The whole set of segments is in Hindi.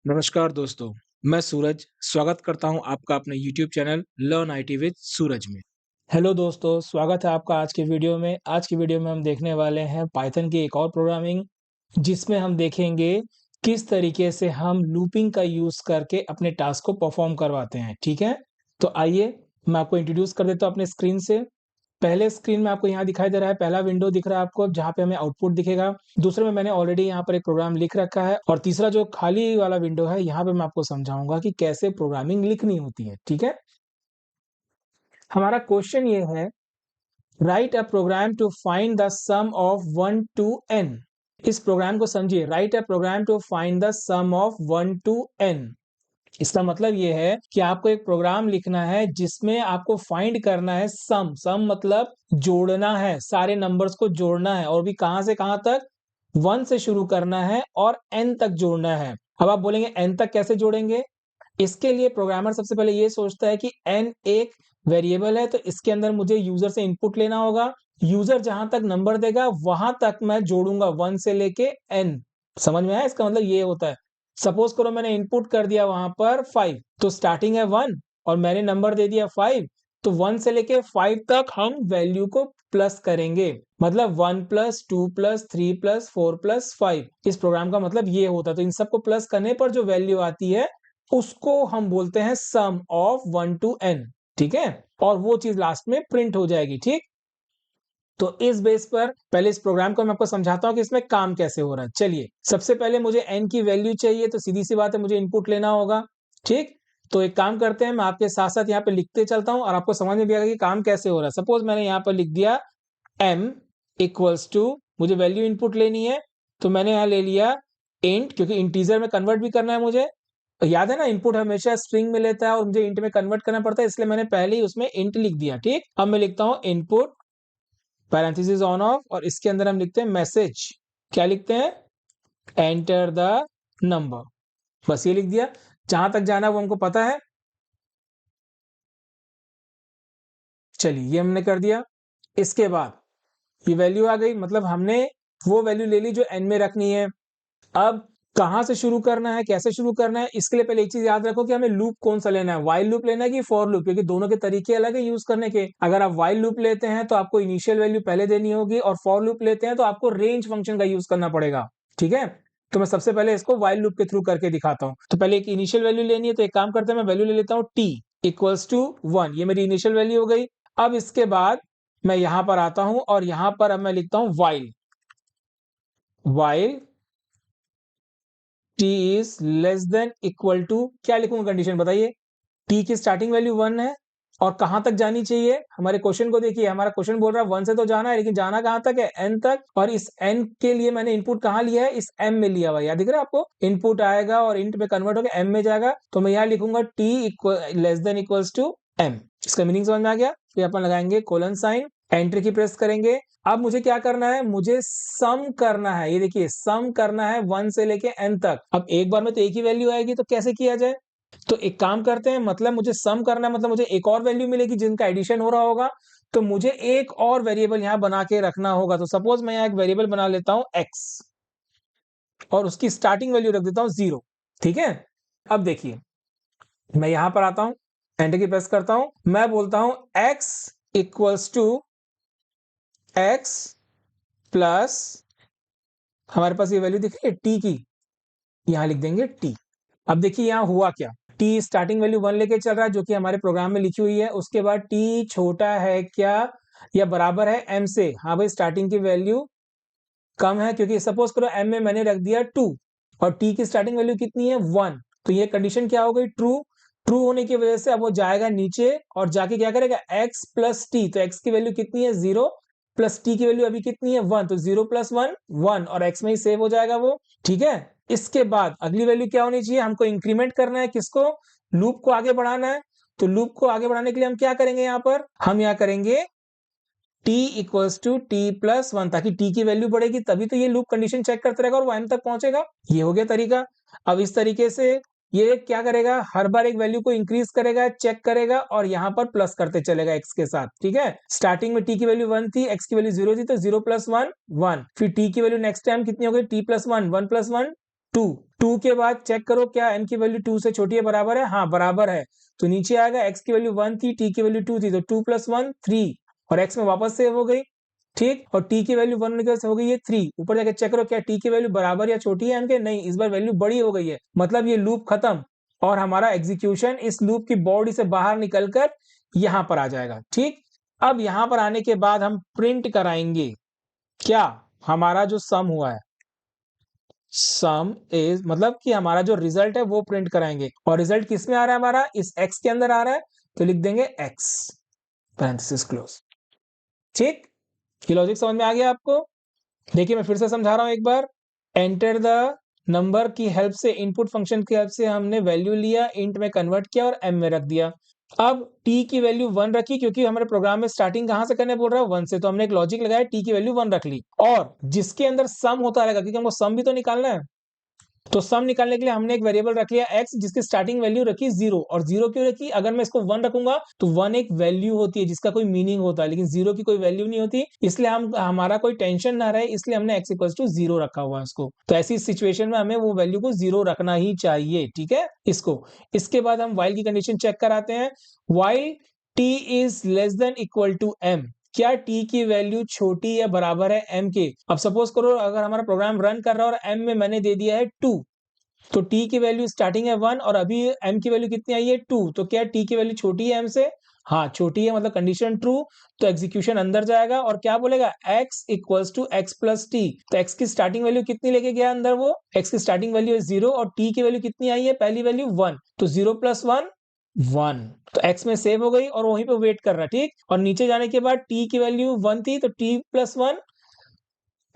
नमस्कार दोस्तों, मैं सूरज स्वागत करता हूं आपका अपने YouTube channel learn IT with Suraj में। हेलो दोस्तों, स्वागत है आपका आज की वीडियो में। आज की वीडियो में हम देखने वाले हैं पाइथन की एक और प्रोग्रामिंग, जिसमें हम देखेंगे किस तरीके से हम लूपिंग का यूज़ करके अपने टास्क को परफॉर्म करवाते हैं, ठीक है? तो आइए, मैं आपको इंट्रोड्यूस कर देता हूं अपने स्क्रीन से। पहले स्क्रीन में आपको यहाँ दिखाई दे रहा है, पहला विंडो दिख रहा है आपको जहाँ पे हमें आउटपुट दिखेगा। दूसरे में मैंने ऑलरेडी यहाँ पर एक प्रोग्राम लिख रखा है और तीसरा जो खाली वाला विंडो है, यहाँ पे मैं आपको समझाऊँगा कि कैसे प्रोग्रामिंग लिखनी होती है, ठीक है? हमारा क्वेश्चन ये है, write a program to find the sum of 1 to n। इस प्रोग्राम को समझिए, write a program to find the sum of 1 to n। इसका मतलब ये है कि आपको एक प्रोग्राम लिखना है जिसमें आपको फाइंड करना है सम मतलब जोड़ना है, सारे नंबर्स को जोड़ना है और भी कहां से कहां तक 1 से शुरू करना है और n तक जोड़ना है। अब आप बोलेंगे n तक कैसे जोड़ेंगे? इसके लिए प्रोग्रामर सबसे पहले ये सोचता है कि n एक वेरिएबल है, तो इसके अंदर मुझे यूजर से इनपुट लेना होगा। यूजर जहां तक नंबर देगा वहां तक मैं जोड़ूंगा 1 से लेके n। समझ में आया? इसका मतलब ये होता है, सपोज करो मैंने इनपुट कर दिया वहां पर 5, तो स्टार्टिंग है 1 और मैंने नंबर दे दिया 5, तो 1 से लेके 5 तक हम वैल्यू को प्लस करेंगे। मतलब 1 प्लस 2 प्लस 3 प्लस 4 प्लस 5। इस प्रोग्राम का मतलब ये होता है। तो इन सबको प्लस करने पर जो वैल्यू आती है उसको हम बोलते हैं सम ऑफ 1 टू n, ठीक है? और वो चीज लास्ट में प्रिंट हो जाएगी, ठीक? तो इस बेस पर पहले इस प्रोग्राम को मैं आपको समझाता हूं कि इसमें काम कैसे हो रहा है। चलिए, सबसे पहले मुझे n की वैल्यू चाहिए, तो सीधी सी बात है, मुझे इनपुट लेना होगा, ठीक? तो एक काम करते हैं, मैं आपके साथ साथ यहाँ पे लिखते चलता हूं और आपको समझ में भी आएगा कि काम कैसे हो रहा है। सपोज मैंने यहाँ पर लिख दिया m इक्वल्स टू, मुझे वैल्यू इनपुट लेनी है, तो मैंने यहाँ ले लिया इंट, क्योंकि इंटीजर में कन्वर्ट भी करना है मुझे। याद है ना, इनपुट हमेशा स्ट्रिंग में लेता है और मुझे इंट में कन्वर्ट करना पड़ता है, इसलिए मैंने पहले ही उसमें इंट लिख दिया, ठीक? अब मैं लिखता हूँ इनपुट पैरेंथेसिस ऑन ऑफ और इसके अंदर हम लिखते हैं मैसेज। क्या लिखते हैं? Enter the number. बस ये लिख दिया। जहां तक जाना वो हमको पता है। चलिए, ये हमने कर दिया। इसके बाद ये वैल्यू आ गई, मतलब हमने वो वैल्यू ले ली जो n में रखनी है। अब कहां से शुरू करना है, कैसे शुरू करना है, इसके लिए पहले एक चीज याद रखो कि हमें लूप कौन सा लेना है, व्हाइल लूप लेना है कि फॉर लूप, क्योंकि दोनों के तरीके अलग है यूज करने के। अगर आप व्हाइल लूप लेते हैं तो आपको इनिशियल वैल्यू पहले देनी होगी और फॉर लूप लेते हैं तो आपको रेंज फंक्शन का यूज करना पड़ेगा, ठीक है? तो मैं सबसे पहले इसको व्हाइल लूप के थ्रू करके दिखाता हूं। तो पहले एक इनिशियल वैल्यू लेनी है, तो एक काम करते हैं, मैं वैल्यू ले लेता हूं t इक्वल्स टू 1। ये मेरी इनिशियल वैल्यू हो गई। अब इसके बाद मैं यहां पर आता हूं और यहां पर अब मैं लिखता हूं while t is less than equal to, क्या लिखूंगा कंडीशन बताइए? t की स्टार्टिंग वैल्यू 1 है और कहां तक जानी चाहिए? हमारे क्वेश्चन को देखिए, हमारा क्वेश्चन बोल रहा है 1 से तो जाना है, लेकिन जाना कहां तक है? n तक। और इस n के लिए मैंने इनपुट कहां लिया है? इस m में लिया हुआ है। याद दिख रहा है आपको? इनपुट आएगा और इंट में कन्वर्ट होकर m में जाएगा, तो मैं यहां लिखूंगा t equal less than equals to m। इसका मीनिंग समझ में आ गया? फिर अपन लगाएंगे colon sign, enter key press करेंगे। अब मुझे क्या करना है? मुझे सम करना है। ये देखिए, सम करना है 1 से लेके n तक। अब एक बार में तो एक ही वैल्यू आएगी, तो कैसे किया जाए? तो एक काम करते हैं, मतलब मुझे सम करना है, मतलब मुझे एक और वैल्यू मिलेगी जिनका एडिशन हो रहा होगा, तो मुझे एक और वेरिएबल यहां बना के रखना होगा। तो सपोज मैं यहां एक वेरिएबल बना लेता हूं x और उसकी स्टार्टिंग वैल्यू रख देता हूं 0, ठीक है? अब देखिए, मैं यहां पर आता हूं, एंटर की प्रेस करता हूं, मैं बोलता हूं x equals to x plus, हमारे पास ये वैल्यू दिख रही है t की, यहां लिख देंगे t। अब देखिए यहां हुआ क्या, t स्टार्टिंग वैल्यू 1 लेके चल रहा है जो कि हमारे प्रोग्राम में लिखी हुई है। उसके बाद t छोटा है क्या या बराबर है m से? हाँ भाई, स्टार्टिंग की वैल्यू कम है, क्योंकि सपोज करो m में मैंने रख दिया 2 और t की स्टार्टिंग वैल्यू कितनी है? 1। तो ये कंडीशन क्या हो गई? ट्रू। ट्रू होने की वजह से अब वो जाएगा नीचे और जाके क्या करेगा? x plus T. तो x की वैल्यू कितनी है? 0 प्लस t की वैल्यू अभी कितनी है? 1। तो 0 प्लस 1 1 और x में ही सेव हो जाएगा वो, ठीक है? इसके बाद अगली वैल्यू क्या होनी चाहिए? हमको इंक्रीमेंट करना है, किसको? लूप को आगे बढ़ाना है। तो लूप को आगे बढ़ाने के लिए हम क्या करेंगे? यहां पर हम यहाँ करेंगे t equals to T plus 1, ताकि t की वैल्यू बढ़ेगी तभी तो ये लूप कंडीशन चेक करता रहेगा और वो m तक पहुंचेगा। ये हो गया तरीका। अब इस तरीके से ये क्या करेगा? हर बार एक वैल्यू को इंक्रीज करेगा, चेक करेगा और यहाँ पर प्लस करते चलेगा x के साथ, ठीक है? स्टार्टिंग में t की वैल्यू 1 थी, x की वैल्यू 0 थी, तो 0 प्लस 1 1। फिर t की वैल्यू नेक्स्ट टाइम कितनी हो गई? t प्लस 1 1 प्लस 1 2 के बाद चेक करो क्या m की वैल्यू 2 से छोटी है, बराबर है? हाँ, बराबर है। तो नीचे आएगा x की वैल्यू 1 थी, t की वैल्यू 2 थी, तो 2 + 1 3 और x में वापस सेव हो गई, ठीक। और t की वैल्यू 1 होने की वजह से हो गई ये 3। ऊपर जाके चेक करो क्या t की वैल्यू बराबर या छोटी है m के? नहीं, इस बार वैल्यू बड़ी हो गई है, मतलब ये लूप खत्म और हमारा एग्जीक्यूशन इस लूप की बॉडी से बाहर निकलकर यहां पर आ जाएगा, ठीक। अब यहां पर आने के बाद हम प्रिंट कराएंगे क्या? हमारा जो सम हुआ है, सम इज मतलब कि हमारा जो रिजल्ट है वो प्रिंट कराएंगे। और रिजल्ट किस में आ रहा है? हमारा इस x के अंदर आ रहा है, तो लिख देंगे x पैरेंथेसिस क्लोज, ठीक। ये लॉजिक समझ में आ गया आपको? देखिए मैं फिर से समझा रहा हूं एक बार। एंटर द नंबर की हेल्प से, इनपुट फंक्शन की हेल्प से हमने वैल्यू लिया, इंट में कन्वर्ट किया और m में रख दिया। अब t की वैल्यू 1 रखी, क्योंकि हमारे प्रोग्राम में स्टार्टिंग कहां से करने बोल रहा है? 1 से, तो हमने एक लॉजिक लगाया, t की वैल्यू 1 रख ली और जिसके अंदर सम होता रहेगा, क्योंकि हमको सम भी तो निकालना है, तो सम निकालने के लिए हमने एक वेरिएबल रख लिया x, जिसकी स्टार्टिंग वैल्यू रखी 0। और 0 क्यों रखी? अगर मैं इसको 1 रखूंगा तो 1 एक वैल्यू होती है जिसका कोई मीनिंग होता है, लेकिन 0 की कोई वैल्यू नहीं होती, इसलिए हम हमारा कोई टेंशन ना रहे, इसलिए हमने x = 0 रखा हुआ है इसको। तो ऐसी सिचुएशन में हमें वो वैल्यू को 0 रखना ही चाहिए, ठीक है इसको। इसके बाद हम while की कंडीशन चेक कराते हैं। while t is less than equal to m, क्या t की वैल्यू छोटी या बराबर है m के? अब सपोज करो अगर हमारा प्रोग्राम रन कर रहा है और m में मैंने दे दिया है 2, तो t की वैल्यू स्टार्टिंग है 1 और अभी m की वैल्यू कितनी आई है 2, तो क्या t की वैल्यू छोटी है m से? हाँ छोटी है, मतलब कंडीशन ट्रू। तो एग्जीक्यूशन अंदर जाएगा और क्या बोलेगा? x = x + t। तो x की स्टार्टिंग वैल्यू कितनी लेके गया अंदर? वो x की स्टार्टिंग वैल्यू है 0 और t की वैल्यू कितनी आई है? पहली वैल्यू 1, तो 0 + 1 1, तो x में सेव हो गई और वहीं पे वेट कर रहा है, ठीक। और नीचे जाने के बाद t की वैल्यू 1 थी, तो t + 1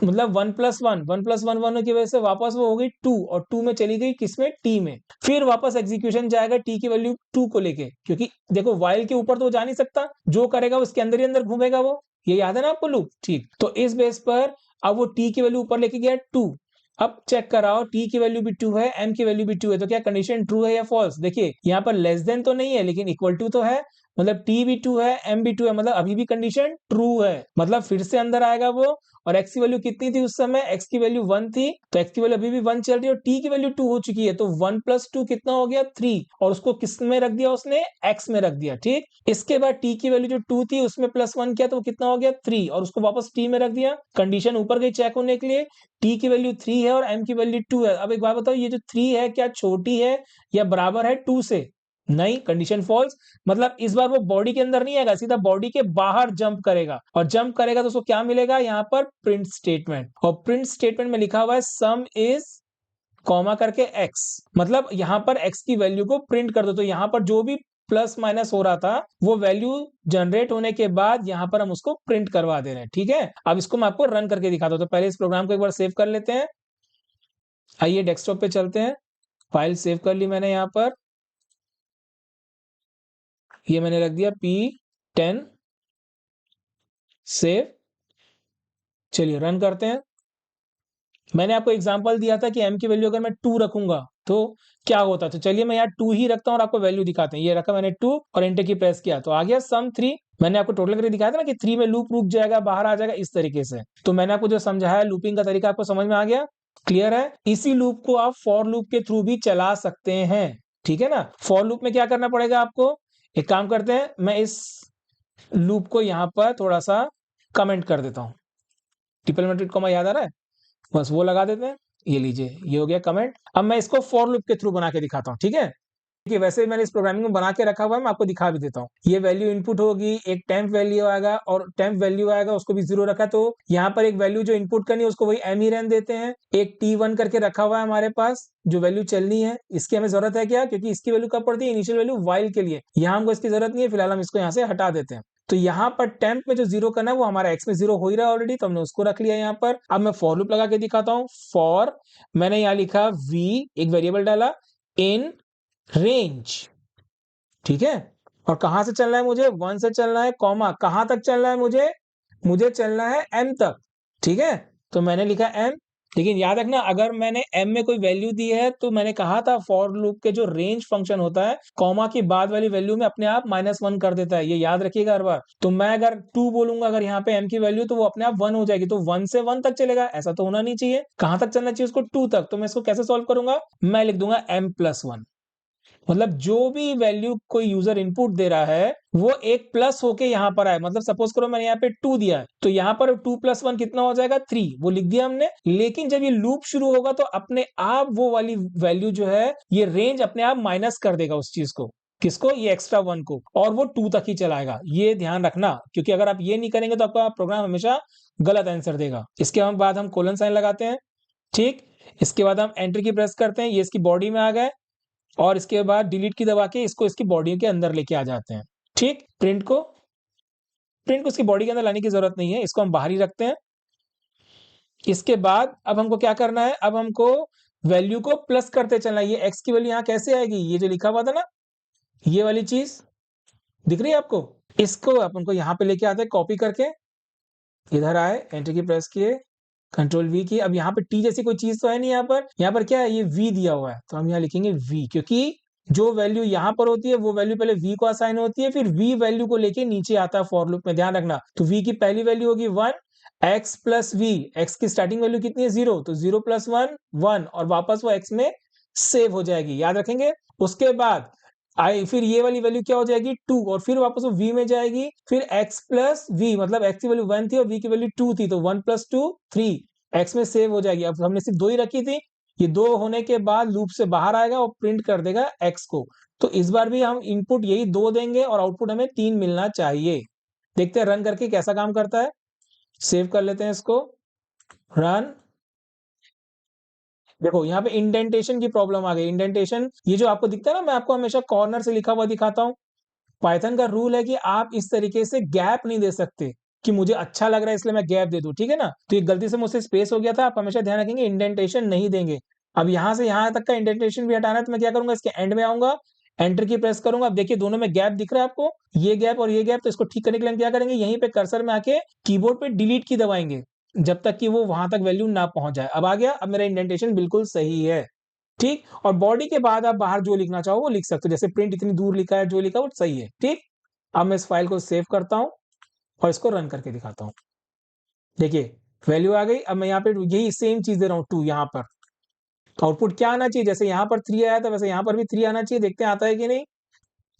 मतलब 1 + 1 1 + 1 1 की वजह से वापस वो हो गई 2 और 2 में चली गई किसमें? t में। फिर वापस एग्जीक्यूशन जाएगा t की वैल्यू 2 को लेके, क्योंकि देखो while के ऊपर तो जा नहीं सकता, जो करेगा उसके अंदर ही अंदर घूमेगा वो, ये याद है ना आपको लूप, ठीक। तो इस बेस पर अब वो t की वैल्यू ऊपर लेके गया 2। अब चेक कराओ t की वैल्यू भी 2 है, m की वैल्यू भी 2 है, तो क्या कंडीशन ट्रू है या फॉल्स? देखिए यहाँ पर लेस देन तो नहीं है, लेकिन इक्वल टू तो है, मतलब t भी 2 है, m भी 2 है, मतलब अभी भी कंडीशन ट्रू है। मतलब फिर से अंदर आएगा वो, और x की वैल्यू कितनी थी उस समय? x की वैल्यू 1 थी, तो x की वैल्यू अभी भी 1 चल रही है और t की वैल्यू 2 हो चुकी है, तो 1 + 2 कितना हो गया? 3, और उसको किस में रख दिया उसने? x में रख दिया, ठीक। इसके बाद t की वैल्यू जो 2 थी उसमें +1 किया, तो वो कितना हो गया? 3, और उसको वापस t में रख दिया। कंडीशन ऊपर गई चेक होने के लिए, t की वैल्यू 3 है और m की वैल्यू 2 है। अब एक बात बताओ, ये जो 3 है क्या छोटी है या बराबर है 2 से? नहीं, कंडीशन फॉल्स। मतलब इस बार वो बॉडी के अंदर नहीं आएगा, सीधा बॉडी के बाहर जंप करेगा, और जंप करेगा तो उसको क्या मिलेगा? यहाँ पर प्रिंट स्टेटमेंट, और प्रिंट स्टेटमेंट में लिखा हुआ है सम इज कॉमा करके x, मतलब यहाँ पर x की वैल्यू को प्रिंट कर दो। तो यहाँ पर जो भी प्लस माइनस हो रहा था वो वैल्यू जनरेट होने के बाद यहाँ पर हम उसको प्रिंट करवा दे रहे हैं, ठीक है। अब इसको मैं आपको रन करके दिखाता हूँ, तो पहले इस प्रोग्राम को एक बार सेव कर लेते हैं। आइए डेस्कटॉप पे चलते हैं, फाइल सेव कर ली मैंने यहाँ पर, ये मैंने रख दिया P10 सेव। चलिए रन करते हैं। मैंने आपको एग्जांपल दिया था कि m की वैल्यू अगर मैं 2 रखूंगा तो क्या होता है, तो चलिए मैं यहाँ 2 ही रखता हूँ और आपको वैल्यू दिखाते हैं। ये रखा मैंने 2 और एंटर की प्रेस किया, तो आ गया सम 3। मैंने आपको टोटल करके दिखाया था ना कि 3 में लूप रुक जाएगा, बाहर आ जाएगा, इस तरीके से। तो मैंने आपको जो समझाया लूपिंग का तरीका आपको समझ में आ गया? क्लियर है? इसी लूप को आप फॉर लूप के थ्रू भी चला सकते हैं, ठीक है ना। फॉर लूप में क्या करना पड़ेगा आपको? एक काम करते हैं, मैं इस लूप को यहाँ पर थोड़ा सा कमेंट कर देता हूँ। ट्रिपल मेट्रिक कॉमा याद आ रहा है? बस वो लगा देते हैं। ये लीजिए, ये हो गया कमेंट। अब मैं इसको फॉर लूप के थ्रू बना के दिखाता हूँ, ठीक है। कि वैसे ही मैंने इस प्रोग्रामिंग में बना के रखा हुआ है, मैं आपको दिखा भी देता हूँ। ये वैल्यू इनपुट होगी, एक टेम्प वैल्यू आएगा और टेम्प वैल्यू आएगा, उसको भी 0 रखा, तो यहाँ पर एक वैल्यू जो इनपुट करनी है उसको वही m ही रहने देते हैं। एक t1 करके रखा हुआ है हमारे पास, जो वैल्यू चलनी है, इसकी हमें जरूरत है क्या? क्योंकि इसकी वैल्यू कब पड़ती है? इनिशियल वैल्यू while के लिए। यहाँ हमको इसकी जरूरत नहीं है, फिलहाल हम इसको यहाँ से हटा देते हैं। तो यहाँ पर टेम्प में जो 0 करना है वो हमारा x में 0 हो ही रहा है ऑलरेडी, तो हमने उसको रख लिया यहाँ पर। अब मैं फॉर लूप लगा के दिखाता हूँ। फॉर, मैंने यहाँ लिखा v, एक वेरिएबल डाला, इन रेंज, ठीक है। और कहां से चलना है मुझे? 1 से चलना है, कॉमा कहां तक चलना है मुझे? मुझे चलना है m तक, ठीक है। तो मैंने लिखा m, लेकिन याद रखना अगर मैंने m में कोई वैल्यू दी है तो मैंने कहा था फॉर लूप के जो रेंज फंक्शन होता है, कॉमा के बाद वाली वैल्यू में अपने आप -1 कर देता है, ये याद रखिएगा हर बार। तो मैं अगर 2 बोलूँगा अगर यहाँ पे m की वैल्यू तो वो अपने आप 1 हो जाएगी, तो 1 से 1 तक चलेगा, ऐसा तो होना नहीं चाहिए। कहाँ तक चलना चाहिए उसको 2 तक, तो मैं इसको कैसे सॉल्व करूँगा? मैं लिख दूँगा m+1 मतलब जो भी वैल्यू कोई यूज़र इनपुट दे रहा है, वो एक प्लस होके यहाँ पर आए। मतलब सपोज़ करो मैंने यहाँ पे 2 दिया है, तो यहाँ पर 2 + 1 कितना हो जाएगा? 3 वो लिख दिया हमने। लेकिन जब ये लूप शुरू होगा तो अपने आप वो वाली वैल्यू जो है, ये रेंज अपने आप माइनस कर देगा उस चीज़ को। किसको? ये एक्स्ट्रा 1 को और वो 2 तक ही चलाएगा। ये ध्यान रखना क्योंकि अगर आप ये नहीं करेंगे तो आपका प्रोग्राम हमेशा गलत आंसर देगा। इसके हम बाद हम कोलन साइन लगाते हैं, ठीक? इसके बाद हम एंटर की प्रेस करते हैं, ये इसकी बॉडी में आ गए। और इसके बाद डिलीट की दबा के इसको इसकी बॉडी के अंदर लेके आ जाते हैं। ठीक? प्रिंट को इसकी बॉडी के अंदर लाने की ज़रूरत नहीं है, इसको हम बाहर ही रखते हैं। इसके बाद अब हमको क्या करना है, अब हमको वैल्यू को प्लस करते चलना है। ये एक्स की वैल्यू यहाँ कैसे आएगी? ये जो लिखा हुआ था ना, ये वाली चीज़, दिख रही है आपको? इसको अपन को यहाँ पे लेके आते हैं कॉपी करके, इधर आए, एंटर की प्रेस किए, कंट्रोल वी किए। अब यहाँ पे टी जैसी कोई चीज़ तो है नहीं यहाँ पर क्या है? ये वी दिया हुआ है, तो हम यहाँ लिखेंगे वी क्योंकि जो वैल्यू यहाँ पर होती है, वो वैल्यू पहले v को असाइन होती है, फिर v वैल्यू को लेके नीचे आता है फॉर लूप में, ध्यान रखना। तो v की पहली वैल्यू होगी 1, x प्लस v, x की स्टार्टिंग वैल्यू कितनी है? 0, तो 0 + 1, 1 और वापस वो x में सेव हो जाएगी, याद रखेंगे। उसके बाद फिर ये वाली वैल्यू क्या हो जाएगी? 2 और फिर वापस वो v में जाएगी, फिर x प्लस v मतलब x की वैल्यू 1 थी और v की वैल्यू 2 थी, तो 1 + 2 3 x में सेव हो जाएगी। अब हमने सिर्फ 2 ही रखी थी, ये 2 होने के बाद लूप से बाहर आएगा और प्रिंट कर देगा x को। तो इस बार भी हम इनपुट यही 2 देंगे और आउटपुट हमें 3 मिलना चाहिए। देखते हैं रन करके कैसा काम करता है। सेव कर लेते हैं इसको, रन। देखो यहाँ पे इंडेंटेशन की प्रॉब्लम आ गई। इंडेंटेशन ये जो आपको दिखता है ना, मैं आपको हमेशा कॉर्नर से लिखा हुआ दिखाता हूँ। पाइथन का रूल है कि आप इस तरीके से गैप नहीं दे सकते कि मुझे अच्छा लग रहा है इसलिए मैं गैप दे दूं, ठीक है ना? तो ये गलती से मुझसे स्पेस हो गया था, आप हमेशा ध्यान रखेंगे इंडेंटेशन नहीं देंगे। अब यहाँ से यहाँ तक का इंडेंटेशन भी हटाना है तो मैं क्या करूंगा? इसके एंड में आऊंगा, एंटर की प्रेस करूंगा। अब देखिए दोनों में गैप दिख रहा है आपको, ये गैप और ये गैप। तो इसको ठीक करने के लिए हम क्या करेंगे? यहीं पे कर्सर में आके कीबोर्ड पे डिलीट की दबाएंगे जब तक कि वो वहां तक वैल्यू ना पहुंच जाए। अब आ गया, अब मेरा इंडेंटेशन बिल्कुल सही है, ठीक। और बॉडी के बाद आप बाहर जो लिखना चाहो वो लिख सकते हो, जैसे प्रिंट इतनी दूर लिखा है, जो लिखा है वो सही है, ठीक। अब मैं इस फाइल को सेव करता हूँ और इसको रन करके दिखाता हूँ। देखिए वैल्यू आ गई। अब मैं यहाँ पे यही सेम चीज दे रहा हूँ 2 यहाँ पर। तो आउटपुट क्या आना चाहिए? जैसे यहाँ पर 3 आया था वैसे यहाँ पर भी 3 आना चाहिए। देखते हैं आता है कि नहीं।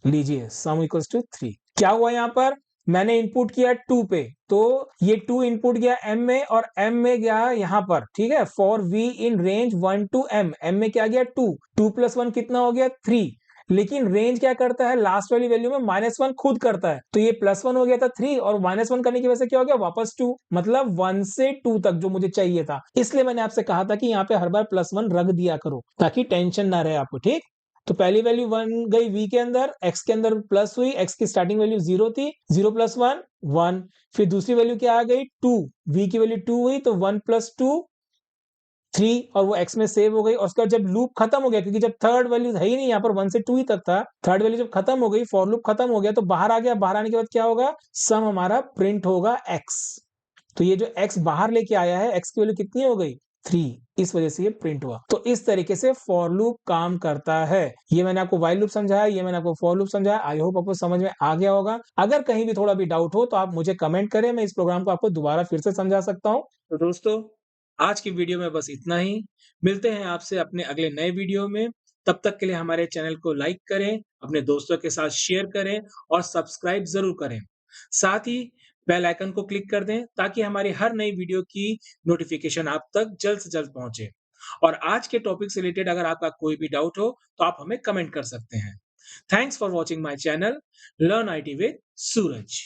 लीजिए सम इक्वल्स टू 3। क्या हुआ यहाँ पर? मैंने इनपुट किया 2 पे, तो ये 2 इनपुट गया m में और m में गया यहाँ पर, ठीक है। For v in range 1 to m में क्या गया? 2, 2 + 1 कितना हो गया? 3। लेकिन रेंज क्या करता है? लास्ट वाली वैल्यू में -1 खुद करता है, तो ये +1 हो गया था 3 और -1 करने की वजह से क्या हो गया? वापस 2, मतलब 1 से 2 तक जो मुझे चाहिए था। इसलिए मैंने आपसे कहा था कि यहाँ पे हर बार +1 रख दिया करो ताकि टेंशन ना रहे आपको, ठीक। तो पहली वैल्यू 1 गई v के अंदर, x के अंदर प्लस हुई, x की स्टार्टिंग वैल्यू 0 थी, 0 + 1 1। फिर दूसरी वैल्यू क्या आ गई? 2, v की वैल्यू 2 हुई, तो 1 + 2 3 और वो x में सेव हो गई। और उसके बाद जब लूप खत्म हो गया, क्योंकि जब थर्ड वैल्यू है ही नहीं यहाँ पर, 1 से 2 ही तक था, थर्ड वैल्यू जब खत्म हो गई, फॉर लूप खत्म हो गया, तो बाहर आ गया। बाहर आने के बाद क्या होगा? सम हमारा प्रिंट होगा x। तो ये जो x बाहर लेके आया है, x की वैल्यू कितनी हो गई? 3। इस वजह से ये प्रिंट हुआ। तो इस तरीके से फॉर लूप काम करता है। ये मैंने आपको व्हाइल लूप समझाया, ये मैंने आपको फॉर लूप समझाया। आई होप आपको समझ में आ गया होगा। अगर कहीं भी थोड़ा भी डाउट हो तो आप मुझे कमेंट करें, मैं इस प्रोग्राम को आपको दोबारा फिर से समझा सकता हूँ। तो दोस्तों आज की वीडियो में बस इतना ही। मिलते हैं आपसे अपने अगले नए वीडियो में। तब तक के लिए हमारे चैनल को लाइक करें, अपने दोस्तों के साथ शेयर करें और सब्सक्राइब ज़रूर करें। साथ ही बेल आइकन को क्लिक कर दें ताकि हमारी हर नई वीडियो की नोटिफिकेशन आप तक जल्द से जल्द पहुंचे। और आज के टॉपिक से रिलेटेड अगर आपका कोई भी डाउट हो तो आप हमें कमेंट कर सकते हैं। Thanks for watching my channel learn IT with Suraj.